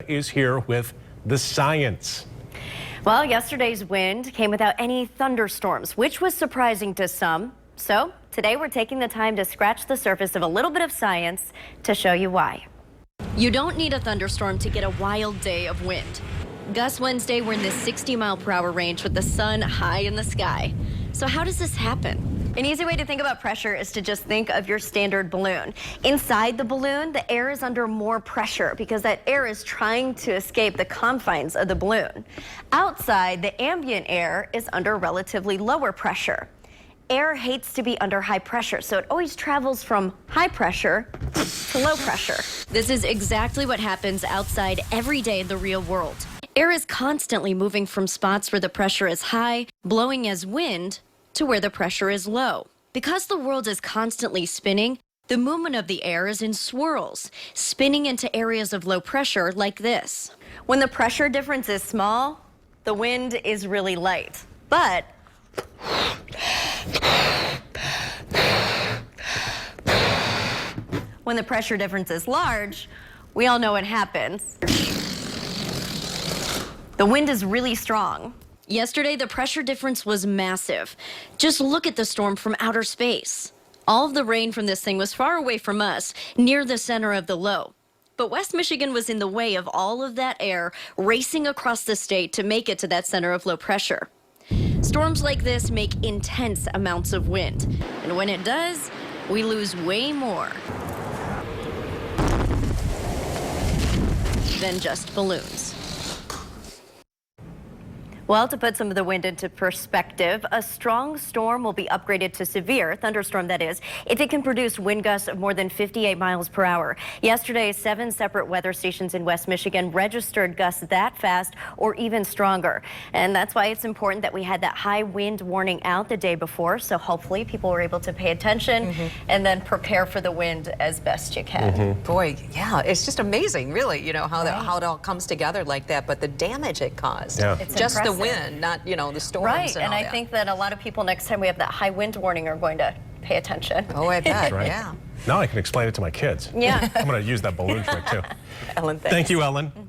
is here with the science. Well, yesterday's wind came without any thunderstorms, which was surprising to some. So today we're taking the time to scratch the surface of a little bit of science to show you why. You don't need a thunderstorm to get a wild day of wind. Gusts Wednesday were in the 60-mile-per-hour range with the sun high in the sky. So how does this happen? An easy way to think about pressure is to just think of your standard balloon. Inside the balloon, the air is under more pressure because that air is trying to escape the confines of the balloon. Outside, the ambient air is under relatively lower pressure. Air hates to be under high pressure, so it always travels from high pressure to low pressure. This is exactly what happens outside every day in the real world. Air is constantly moving from spots where the pressure is high, blowing as wind, to where the pressure is low. Because the world is constantly spinning, the movement of the air is in swirls, spinning into areas of low pressure like this. When the pressure difference is small, the wind is really light. But when the pressure difference is large, we all know what happens. The wind is really strong. Yesterday, the pressure difference was massive. Just look at the storm from outer space. All of the rain from this thing was far away from us, near the center of the low. But West Michigan was in the way of all of that air racing across the state to make it to that center of low pressure. Storms like this make intense amounts of wind. And when it does, we lose way more than just balloons. Well, to put some of the wind into perspective, a strong storm will be upgraded to severe, thunderstorm that is, if it can produce wind gusts of more than 58 miles per hour. Yesterday, 7 separate weather stations in West Michigan registered gusts that fast or even stronger. And that's why it's important that we had that high wind warning out the day before. So hopefully people were able to pay attention and then prepare for the wind as best you can. Boy, yeah, it's just amazing, really, you know, how it all comes together like that. But the damage it caused, It's just impressive. the wind, not, you know, the storms. Right, and and all I that. think that a lot of people next time we have that high wind warning are going to pay attention. Oh, I bet, Right. yeah. Now I can explain it to my kids. Yeah. I'm going to use that balloon trick too. Ellen, thanks. Thank you, Ellen.